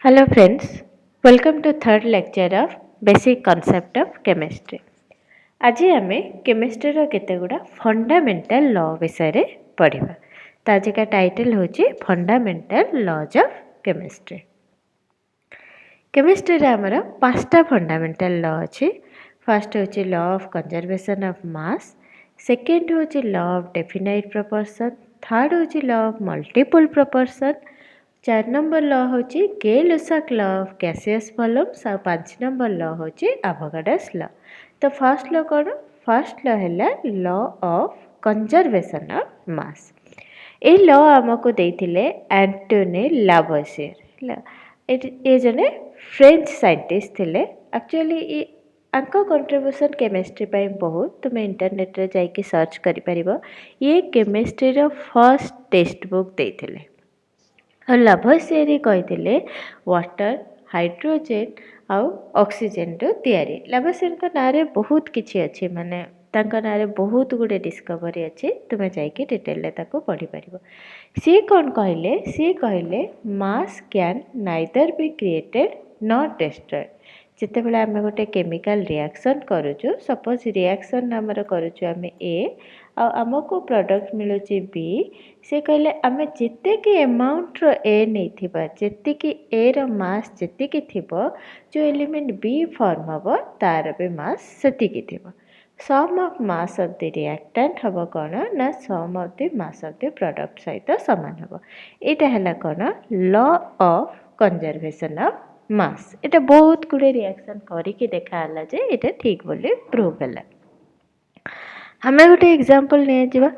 Hello friends, welcome to third lecture of Basic Concept of Chemistry. आज आम chemistry केतेगुड़ा fundamental law विषय पढ़ा। तो आज का टाइटल होची fundamental laws of chemistry. Chemistry रे हमर पांचटा फंडामेंटल लॉ अछि। फर्स्ट होची law of conservation of mass, second होची law of definite proportion, third होची law of multiple proportion, 4 number law होची Gay Lussac law of gaseous volumes और 5 नंबर लॉ होची एवोगाड्रोस लॉ। तो फर्स्ट लॉ कौन? First law हैला law of conservation of mass. ए लॉ हमको देथिले एंटोनी लावोइसियर। ए जने फ्रेंच साइंटिस्ट थिले। एक्चुअली ए आंको कंट्रीब्यूशन केमिस्ट्री पाई बहुत तुम इंटरनेट रे जाइके सर्च करि परिबो। ये chemistry row first text book देथिले। और लावोइसियर कही वाटर हाइड्रोजेन आउ ऑक्सीजन रो तैयारी। लावोइसियर नाँ रे बहुत किछि अछि, माने तांका नाँ रे बहुत गुडे डिस्कवरी अछि। तुमे जाइके डिटेल रे ताको पढ़ी परिबो। सी कौन कहले? सी कहले मास can neither be created not destroyed. जिते बेले आमे गोटे केमिकल रिएक्शन करूछु, सपोज रिएक्शन आमर करूछु आमे ए आ आमको प्रोडक्ट मिलुची बी, से कहले आमे जिते की अमाउंट रो ए नहीं थिबा, जिते की ए रो मास जिते की थिबो, जो एलिमेंट बी फॉर्म हबो तार बे मास सेति की थिबो। Sum of mass of the reactant हबो कोन ना sum of the mass of the product सहित समान हबो। एटा हला कोन law of conservation of mass. एटा बहुत गुडे रिएक्शन करी के देखा हला जे एटा ठीक बोली प्रूव हला। हमें गोटे एग्जांपल नै जिबा।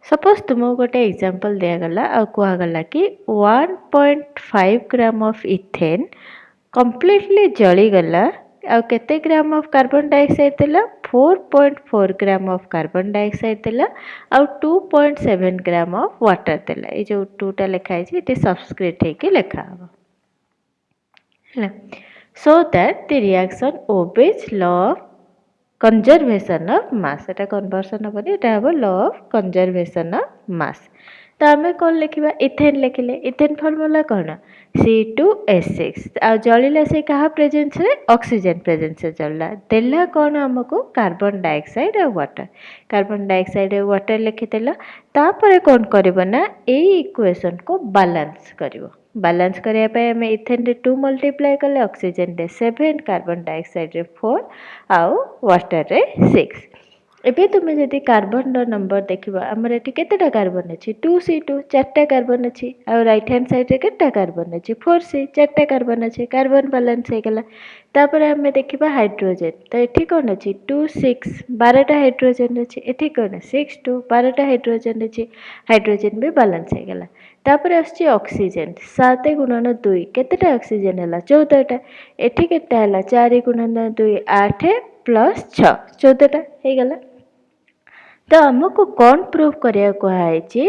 सपोज तुमको गोटे एग्जांपल दिया गला आ कुआ गला कि 1.5 ग्राम ऑफ इथेन कंप्लीटली जली गला आ केते ग्राम ऑफ कार्बन डाइऑक्साइड देला? 4.4 ग्राम ऑफ कार्बन डाइऑक्साइड देला आ 2.7 ग्राम ऑफ वाटर देला। ए जो 2 टा लिखा है इटे सब्सक्रिप्ट है के लिखा हबो हैला। So that the reaction obeys law of conservation of mass. Etah conversion हबनी, एटा हबो लॉ ऑफ कंजर्वेशन ऑफ मास। तो आमे कौन लिखिबा? इथेन लिखिले। इथेन फॉर्मूला कौन? C2H6 आ जलिला से कहा प्रेजेंस रे? ऑक्सीजन प्रेजेंस रे जलला। देला कौन हमको? कार्बन डाइऑक्साइड और वाटर। कार्बन डाइऑक्साइड और वाटर लिखिदेला। तापरे कौन करिवो ना ए इक्वेशन को बैलेंस करिवो। बैलेंस करिया पे हमें इथेन रे 2 मल्टीप्लाई करले, ऑक्सीजन रे 7, कार्बन डाइऑक्साइड रे 4 आउ वाटर रे 6। एबे तुमे जदि कार्बन रो नंबर देखिबा, हमर एठी केतेटा कार्बन अछि? 2C2 चारटा कार्बन अछि। आ राइट हैंड साइड रे केतेटा कार्बन अछि? 4C चारटा कार्बन अछि। कार्बन बैलेंस हे गेला। तापर हमें देखिबा हाइड्रोजन। तो एठी कोन अछि? 2 6 12टा हाइड्रोजन अछि। एठी कोन? 6 2 12टा हाइड्रोजन अछि। हाइड्रोजन भी बैलेंस हे गेला। तापर आछि ऑक्सीजन 7 गुणन 2 केतेटा ऑक्सीजन हला? 14टा। एठी केतेटा हला? 4 गुणन 2 8 प्लस 6 14टा हे गेला। तो हमको कौन प्रूव करिया कहुई?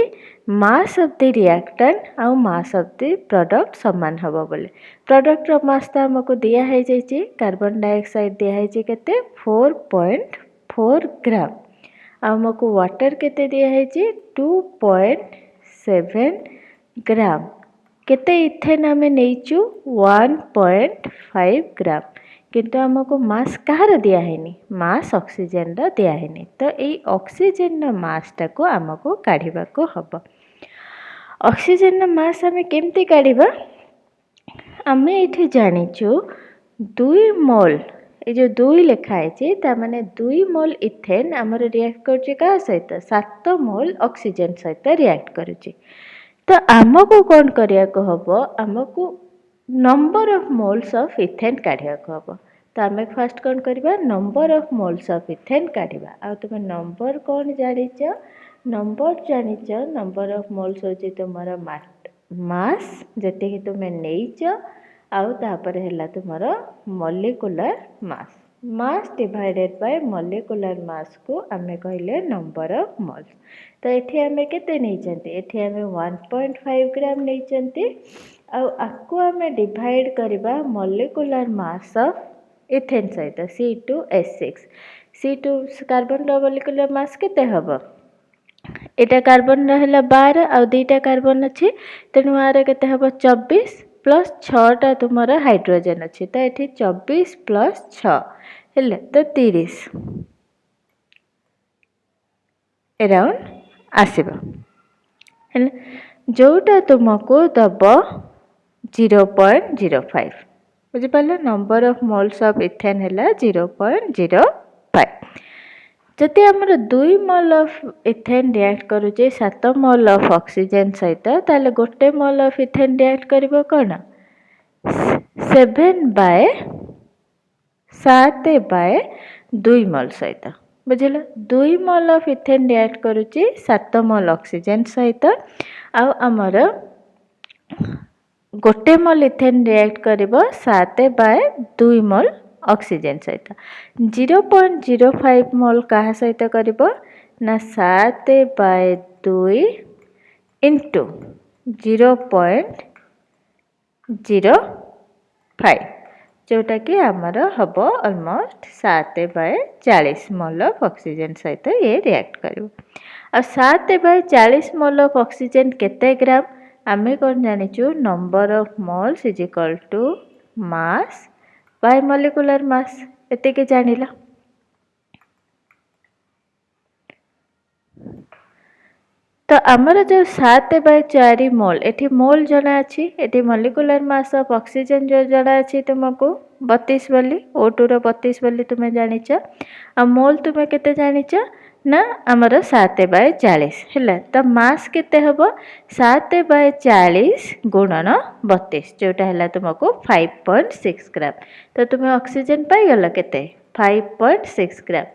मास ऑफ द रिएक्टेंट आउ मास ऑफ द प्रोडक्ट समान हबो बोले। प्रोडक्ट रो मास तो हमको दिया है जाइए, कार्बन डाइऑक्साइड दिया है केते 4.4 ग्राम। हमको वाटर केते दिया है 2.7 ग्राम। केते इथेन हमें नहींचु 1.5 ग्राम। किंतु हमको मास कहार दिया है नी? मास ऑक्सीजन रा दिया है नी। तो ये ऑक्सीजन रा मास टा को हमको काढ़ीबा को हबो। ऑक्सीजन रा मास हमें केमती काढ़ीबा? हमें एठी जानिचु 2 मोल, ये जो 2 लिखा है ता माने 2 मोल इथेन हमर रिएक्ट करछि का सहित? 7 मोल ऑक्सीजन सहित रिएक्ट करछि। तो हमको कौन करिया को हबो? हमको number of moles of ethane काढ़िया को हबो। तो आमे फर्स्ट कौन करिबा? Number of moles of ethane काढ़िबा। आ तुमे नंबर कौन जानिच? नंबर जानिच नंबर ऑफ मोल्स होची तुमरा मास जते कि तुमे नेइच, आउ तापर हैला तुमरा molecular mass. Mass divided by molecular मास को आमे कहले नंबर ऑफ मोल्स। तो एठी आमे केते नेइचंती? एठी आमे 1.5 ग्राम नेइचंती। आउ आकु आमे डिवाइड करिबा मॉलिक्यूलर मास ऑफ इथेन सहित C2H6। C2 कार्बन रो मॉलिक्यूलर मास केते हबो? एटा कार्बन रहला 12 आ 2टा कार्बन अछि, तेनु आरे केते हबो 24 प्लस 6टा तुमर हाइड्रोजन अच्छी तो ये 24 प्लस 6 हेले तो 30 अराउंड आसब जोटा तुमको दब 0.05 बुझिपार number of moles of ethane है 0.05 जदि आमर 2 मोल ऑफ इथेन रिएक्ट करुचे 7 मोल ऑफ ऑक्सीजन सहित ताले गोटे मोल ऑफ इथेन रिएक्ट करिवो कोन 7/2 मोल सहित बुझिल 2 मोल ऑफ इथेन रिएक्ट करुचे 7 मोल ऑक्सीजन सहित आमर गोटे मोल इथेन रिएक्ट करिवो 7/2 मोल ऑक्सीजन सहित 0.05 मोल कहा सहित करिवो ना 7/2 इंटू 0.05 जोटा कि आमर हम ऑलमोस्ट 7/40 मोल ऑफ ऑक्सीजन सहित ये रिएक्ट करिवो 7/40 मोल ऑफ ऑक्सीजन केते ग्राम आमे कौन जानिचु number of moles is equal to mass by molecular mass एते के जानिला तो आमर जो 7/4 मोल एठी मोल जना अछि एठी मॉलिक्यूलर मास ऑफ ऑक्सीजन जो जना अछि तुमको 32 बोली O2 रो 32 बोली तुमे जानिच आ मोल तुमे केते जानिच ना आमर 7/40 हैला तो मास केते हबो 7/40 गुणन 32 जोटा हैला तुमको 5.6 ग्राम तो तुमे ऑक्सीजन पाई गला केते 5.6 ग्राम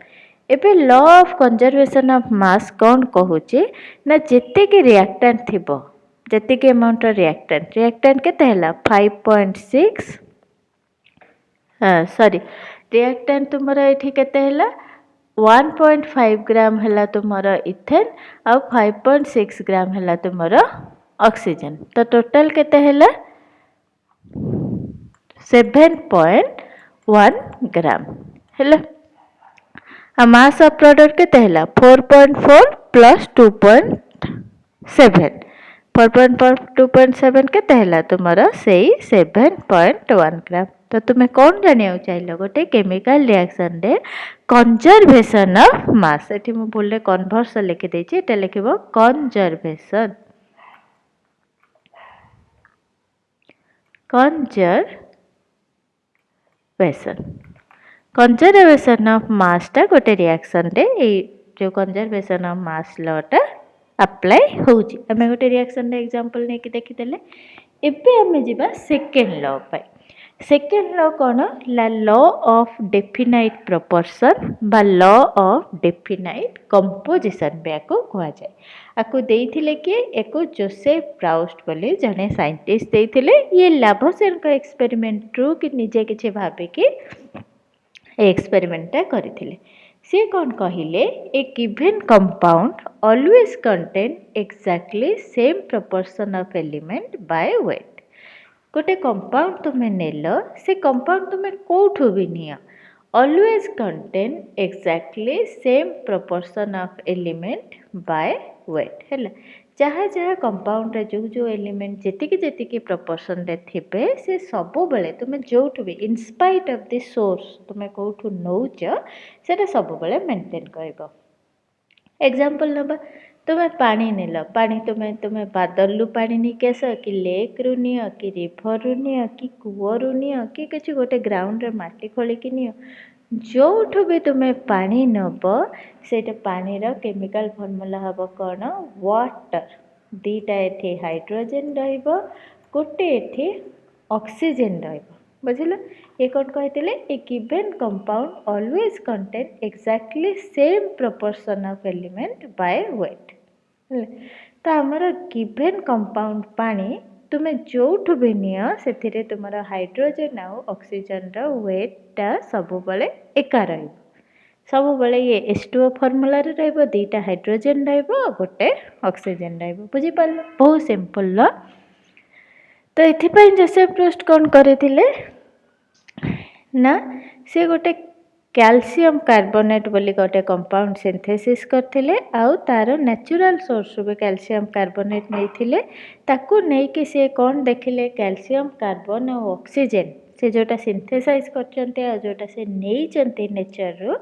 एबे लॉ ऑफ कंजर्वेशन ऑफ मास कौन कहूचे ना जेते के रिएक्टेंट थिबो जेते के अमाउंट रिएक्टेंट केते हैला 5.6 सॉरी रिएक्टेंट तुमरा एठी केते हैला 1.5 ग्राम हैला तुमरा इथेन और 5.6 ग्राम हैला तुमरा ऑक्सीजन तो टोटल केते हैला 7.1 ग्राम हैला मास ऑफ प्रोडक्ट केते हैला 4.4 प्लस 2.7 4.4 2.7 केते हैला तुमरा सेही 7.1 ग्राम तो तुम्हें कौन जानिया चाहिए गोटे केमिकल रिएक्शन रे कंजर्वेशन ऑफ मास एठी मु बोलले कन्वर्स लिखि देछि एटा लिखिबो कंजर्वेशन कंजर्वेशन ऑफ मास टा गोटे रिएक्शन रे ए जो कंजर्वेशन ऑफ मास लॉ टा अप्लाई होउची हमें गोटे रिएक्शन रे एग्जांपल ने कि देखि देले एबे हमें जिबा सेकंड लॉ पाई सेकेंड लॉ कौन लॉ ऑफ डेफिनाइट प्रपोर्शन बा लॉ ऑफ डेफिनाइट कंपोजिशन भी आपको कह जाए आपको देइथिले कि एको जोसेफ प्राउस्ट बोली जने साइंटिस्ट देइथिले ये लाभोसेन का एक्सपेरिमेंट रु कि निजे किछि भाबे कि एक्सपेरिमेंट करथिले से कौन कहिले a given compound always contain exactly same proportion of element by weight गोटे कंपाउंड तुम्हें नेल से कंपाउंड तुम्हें कौठू भी निया always contain exactly same proportion of element by weight है जहाँ जहाँ कंपाउंड रे जो जो एलिमेंट जेतिकी प्रपोर्शन रे थिबे से सब बेले तुम्हें जोठू भी इनस्पाइट ऑफ द सोर्स तुम्हें कौठू नौच सेटा सब बेले मेंटेन करबो एग्जांपल नबा तुम्हें पानी नेल पानी तुम्हें तुम्हें बादलू पानी निके आस कि लेक रु नियो कि रिभर रु नियो कि कूअरु नियो कि किसी गोटे ग्राउंड रे माटी खोलिकी नियो जोठू भी तुम्हें पानी नब सेटा पानी रो केमिकल फॉर्मूला हबो कोन वाटर दीटा एठी हाइड्रोजन रहइबो गोटे एठी ऑक्सीजन रहइबो बुझिल ये कौन कहते a given compound always contain exactly same proportion of element by weight तो आमर गिवन कंपाउंड पानी तुम्हें जोठू भी नियो से तुमर हाइड्रोजन आउ ऑक्सीजन रो वेटटा सब बेले एका रहिबो सब बेले ये H2O फॉर्मूला रे रहइबो दीटा हाइड्रोजन रहइबो गोटे ऑक्सीजन रहइबो बुझी पाल बहुत सिंपल ल तो एथिपाई जोसेफ प्रूस्ट कौन करथिले ना से गोटे କ୍ୟାଲସିୟମ କାର୍ବୋନେଟ୍ ବୋଲି ଗୋଟେ କମ୍ପାଉଣ୍ଡ ସିନ୍ଥେସିସ୍ କରିଥିଲେ ଆଉ ତାର ନ୍ୟାଚୁରାଲ୍ ସୋର୍ସରୁ ବି କ୍ୟାଲସିୟମ କାର୍ବୋନେଟ୍ ନେଇଥିଲେ। ତାକୁ ନେଇକି ସିଏ କ'ଣ ଦେଖିଲେ କ୍ୟାଲସିୟମ କାର୍ବୋନ ଆଉ ଅକ୍ସିଜେନ୍ ସେ ଯେଉଁଟା ସିନ୍ଥେସାଇଜ୍ କରିଛନ୍ତି ଆଉ ଯେଉଁଟା ସେ ନେଇଛନ୍ତି ନେଚରରୁ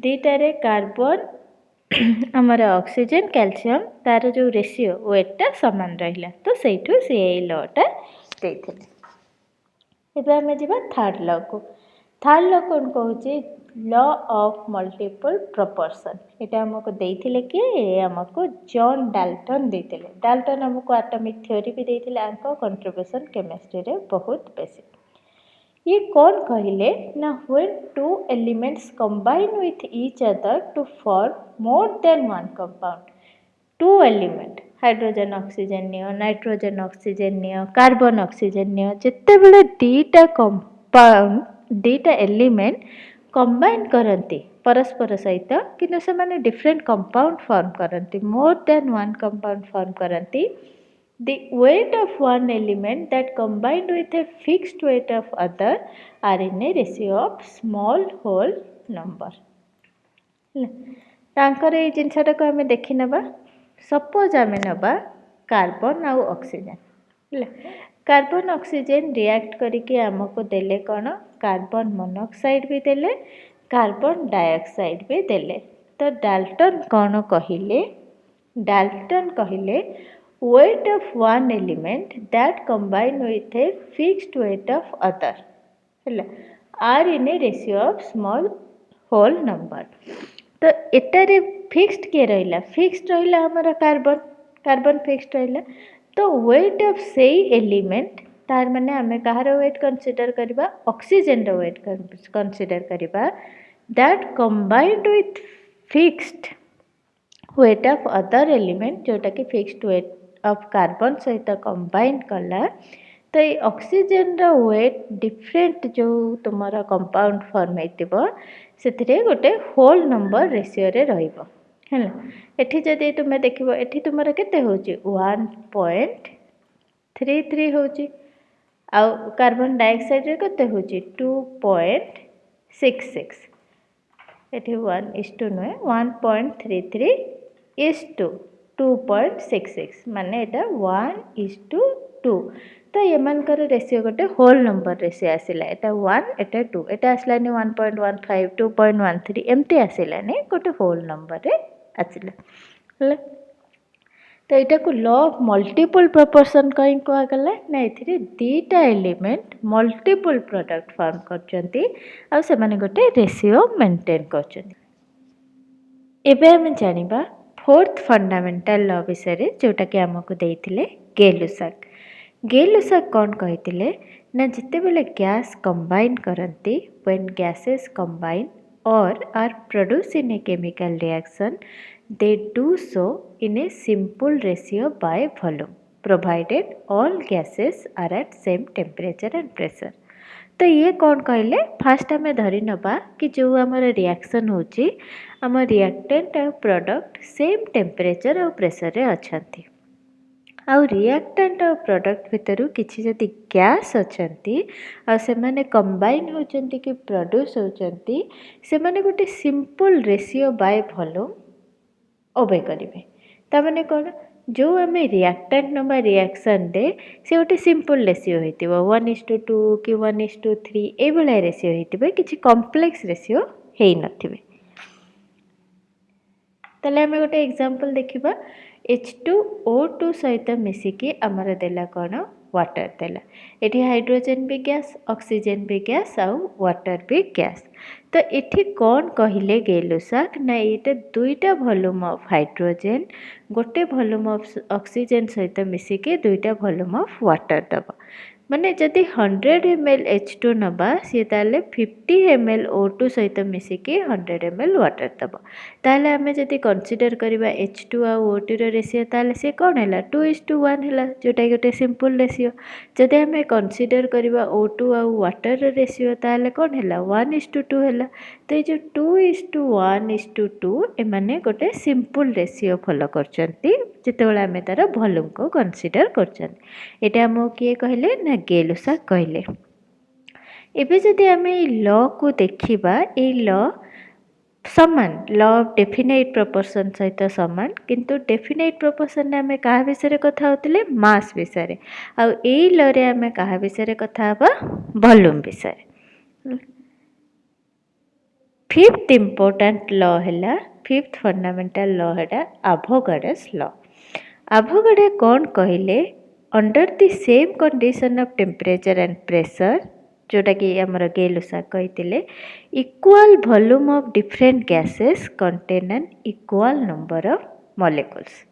ଦୁଇଟାରେ କାର୍ବନ ଆମର ଅକ୍ସିଜେନ୍ କ୍ୟାଲସିୟମ ତାର ଯେଉଁ ରେସିଓ ୱେଟ୍ଟା ସମାନ ରହିଲା। ତ ସେଇଠୁ ସେ ଏଇ ଲଟା ଦେଇଥିଲେ। ଏବେ ଆମେ ଯିବା ଥାର୍ଡ଼ ଲକୁ। ଥାର୍ଡ଼ ଲ କ'ଣ କହୁଛି ଲ ଅଫ୍ ମଲ୍ଟିପଲ୍ ପ୍ରପୋର୍ସନ୍। ଏଇଟା ଆମକୁ ଦେଇଥିଲେ କି ଆମକୁ ଜନ୍ ଡାଲ୍ଟନ୍ ଦେଇଥିଲେ। ଡାଲ୍ଟନ୍ ଆମକୁ ଆଟମିକ୍ ଥିଓରି ବି ଦେଇଥିଲେ। ଆଙ୍କ କଣ୍ଟ୍ରିବ୍ୟୁସନ୍ କେମିଷ୍ଟ୍ରିରେ ବହୁତ ବେଶୀ। ये कौन कहले ना when two elements combine with each other to form more than one compound. Two element hydrogen oxygen neo nitrogen oxygen neo carbon oxygen neo जिते बेले दीटा कंपाउंड दीटा एलिमेंट कंबाइन करती परस्पर सहित किंतु से माने डिफरेंट कंपाउंड फॉर्म करती more than one compound form करती the weight of one element that combined with a fixed weight of other are in a ratio of small whole number. तांकर ये जिनसटा को आमे देखि नबा सपोज आमे नबा कार्बन आउ ऑक्सीजन कार्बन ऑक्सीजन रिएक्ट करिके हमको देले कोन कार्बन मोनोऑक्साइड भी देले कार्बन डाइऑक्साइड भी देले। तो डाल्टन कोन कहिले weight of one element that combine with a fixed weight of other are in a ratio of small whole number. तो एटारे फिक्स्ड किए रहिला फिक्स्ड रहिला हमारा कार्बन फिक्स्ड रहिला। तो वेट ऑफ सेई एलिमेंट तार माने आमे कहार वेट कंसीडर करबा ऑक्सीजन रो वेट कंसीडर करबा that combined with fixed weight of other element जोटा कि फिक्स्ड वेट ऑफ कार्बन सहित कंबाइन कला। तो ये ऑक्सीजन रो वेट डिफरेंट जो तुमरा कंपाउंड फॉर्म हेतिबो सेथिरे गोटे होल नंबर रेशियो रे रहइबो हैला। एठी जदि तुमे देखिबो एठी तुमरा केते होची 1.33 होची आ कार्बन डाइऑक्साइड रे केते होची 2.66 एठी 1:2 नुहे 1.33 is to 2.66 माने एटा 1:2। तो एमानकर रेशियो गोटे होल नंबर रेशियो आसिला एटा 1 एटा 2 एटा आसलानी 1.15 2.13 एमती आसिलानी गोटे होल नंबर रे आसिला। तो यहाँ को लॉ ऑफ मल्टीपल प्रपोर्शन कहीं कहगला ना ये दीटा एलिमेंट मल्टीपल प्रोडक्ट फॉर्म करछंती आ से माने गोटे रेशियो मेंटेन करछंती। एबे हम जानिबा फोर्थ फंडामेंटल लॉ विषय जोटा कि आमको देइथिले गेलुसाक। गेलुसाक कौन कहिथिले ना जिते बेले गैस कंबाइन करती when gases combine or are produce in a chemical reaction they do so in a simple ratio by volume provided all gases are at same temperature and pressure. तो ये कौन कहले फास्ट आम धरी नबा कि जो आमर रिएक्शन होची आम रिएक्टेंट और प्रोडक्ट सेम टेम्परेचर और प्रेशर रे अछंती आउ रिएक्टेंट और प्रोडक्ट भितर किसी जदि गैस अछंती आ से माने कंबाइन होचंती कि प्रोड्यूस होचंती से माने गोटे सिंपल रेशियो बाय वॉल्यूम ओबे करेंगे। तमाने कौन जो आम रिएक्टेंट नवा रिएक्शन रे से गोटे सिंपल रेशियो होती 1:2 कि 1:3 ये रेशियो होती किसी कॉम्प्लेक्स रेशियो हो नथिबे। ताले आम गोटे एग्जांपल देखिबा H2O2 सहित मिसिकी आमर देला कौन वाटर देला एठी हाइड्रोजन भी गैस ऑक्सीजन भी गैस आउ वाटर भी गैस। तो इठी कौन कहले गेलुसाक ना ये दुईटा वॉल्यूम ऑफ हाइड्रोजन गोटे वॉल्यूम ऑफ ऑक्सीजन सहित मिसिकी दुईटा वॉल्यूम ऑफ वाटर दबा माने जदि 100 ml H2 नबा सी ताले 50 ml O2 सहित मिसिकी 100 ml वाटर दबा। ताले आमे जदि कंसीडर करिबा H2 आ O2 रो रेशियो ताले से कोन हैला 2:1 हैला जोटा गोटे सिंपल रेशियो। जदि आमे कंसीडर करिबा O2 आ वाटर रो रेशियो ताले कोन हैला 1:2 हैला। तो ये जो 2:1:2 एमाने गोटे सिंपल रेशियो फॉलो करचंती जेतेबेला आमे तार वॉल्यूम को कंसीडर करचंती। एटा हमो किए कहले ना गेलुसाक कहले। ଏବେ ଯଦି ଆମେ ଏଇ ल को ଦେଖିବା, ଏଇ ल समान ल ऑफ डेफिनाइट प्रपोर्शन सहित समान, किंतु डेफिनाइट प्रपोर्शन आम क्या विषय कथा होते मास विषय, आउ एई ल रे आम क्या विषय कथा हबा वॉल्यूम विषय। फिफ्थ इम्पोर्टेंट ल है, फिफ्थ फंडामेंटल ल है एवोगाड्रोस ल। एवोगाड्रो कौन कहले, under the same condition of temperature and pressure, जोटा कि आमर गेलुसा कहते equal volume of different gases contain an equal number of molecules.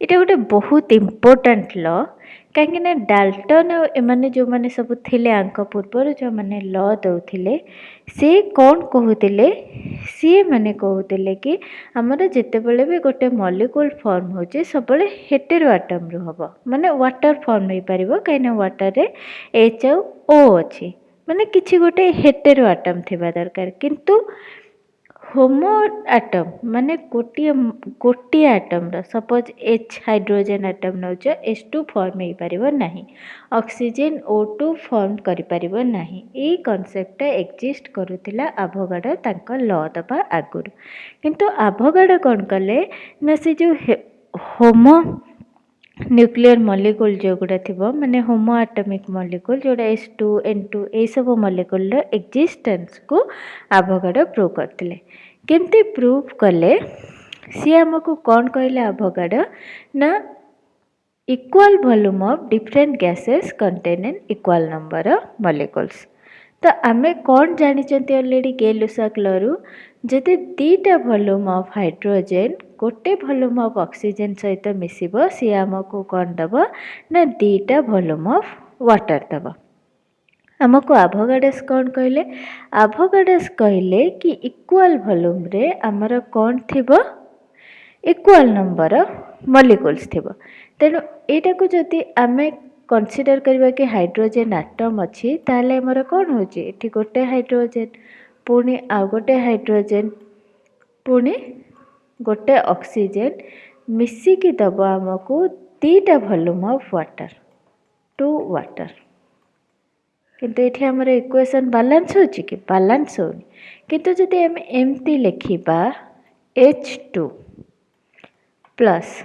इटा गोटे बहुत इम्पोर्टेंट ल, कहीं डाल्टन एमाने जो माने सब थिले आंक पूर्वर जो माने ल दउथिले से कौन कहूतिले, सी माने कहूतिले कि हमर जेतेबेले भी गोटे मॉलिक्यूल फॉर्म होचे सबले हेटेरो एटम रु हबो, माने वाटर फॉर्म होई परिबो, कहीं वाटर रे एच और ओ अछि, माने किछि गोटे हेटेरो एटम थिबा दरकार। किंतु होमो एटम माने गोटे एटम रो सपोज एच हाइड्रोजन एटम नौच H2 फॉर्म हो पारिबो नाही, ऑक्सीजन O2 फॉर्म करि पारिबो नाही। ए कांसेप्ट एक्जिस्ट करूतिला एवोगाड्रो तांको ल दबा आगुरु। किंतु एवोगाड्रो कोन कले ना से जो होमो न्यूक्लियर मॉलिक्यूल जो गुड़ा थिबो, माने होमो एटॉमिक मॉलिक्यूल जोड़ा H2 N2 ए सब मॉलिक्यूल रो एक्जिस्टेंस को एवोगाड्रो प्रूव करथिले। केमती प्रूव कले, सी हमको कौन कहले एवोगाड्रो ना equal volume of different gases contain an equal number of molecules. तो आमे कौन जानी ऑलरेडी गेलुसाक ल रु, जदि दीटा वॉल्यूम ऑफ हाइड्रोजन गोटे वॉल्यूम ऑफ ऑक्सीजन सहित मिसिबो, सी हमको कौन दब ना दीटा वॉल्यूम ऑफ वाटर दब। हमको एवोगाड्रोस कौन कहले, एवोगाड्रोस कहले कि इक्वल वॉल्यूम रे हमर कौन थिबो इक्वल नंबर ऑफ मॉलिक्यूल्स थिबो। तेणु एटा को जदि आमे कनसिडर करबा कि हाइड्रोजन एटम अच्छी, ताले हमर कौन होची, एठी गोटे हाइड्रोजन पुणी आ गोटे हाइड्रोजन पुणी गोटे ऑक्सीजन मिसिकी दब हमको दीटा वॉल्यूम ऑफ वाटर, 2 वाटर। किंतु एठी हमर इक्वेशन बैलेंस होची कि बैलेंस होनी। किंतु जदि हम एमती लिखिबा H2 plus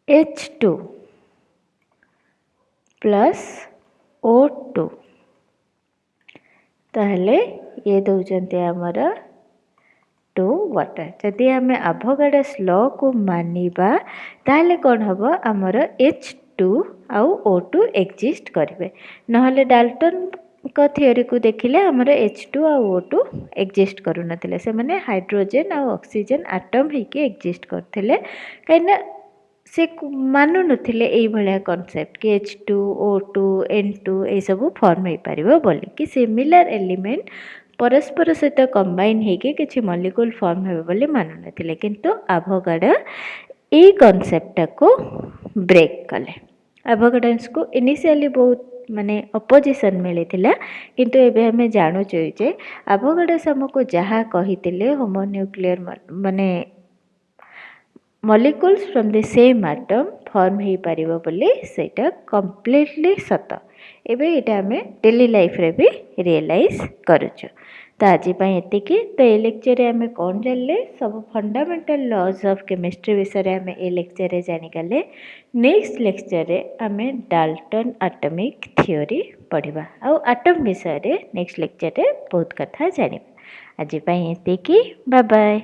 H2 plus O2, ताहले ये दौचंते हमर 2 वाटर। जदि आम एवोगाड्रोस ल को मानिबा ताहले कौन हबो, हमर H2 आउ O2 एक्जिस्ट करिवे। नहले डाल्टन को थियोरी को देखिले हमर H2 आउ O2 एक्जिस्ट करू नथिले, से माने हाइड्रोजन आउ ऑक्सीजन एटम हिके एक्जिस्ट करथिले, कहिना से मानु नथिले एई भलिया कांसेप्ट कि H2 O2 N2 ए सब फॉर्म हो पारिबो बोली कि सिमिलर एलिमेंट परस्पर सहित कंबाइन होके किसी मॉलिक्यूल फॉर्म हे बोली मानु नथिले। किंतु एवोगाड्रो ए कांसेप्ट को ब्रेक कले। एवोगाड्रोस को इनिशियली बहुत माने अपोजिशन मिली, किंतु एबे हमें जानू जे एवोगाड्रोस हमको जहाँ कहितिले होमोन्यूक्लियर माने molecules from the same atom form हो पारिबो बोली सेटा कंप्लीटली सत। एबे एटा हमें डेली लाइफ रे भी रियलाइज करूछु। तो आज एतिकी। तो ये लेक्चर रे हमें कौन जानले, सब फंडामेंटल लॉज ऑफ केमिस्ट्री विषय हमें ये लेक्चर रे जानिगले। नेक्स्ट लेक्चर रे हमें डाल्टन एटॉमिक थ्योरी पढ़िबा, आउ एटम विषय रे नेक्स्ट लेक्चर रे बहुत कथा जानिबा। आज एतिकी, बाय बाय।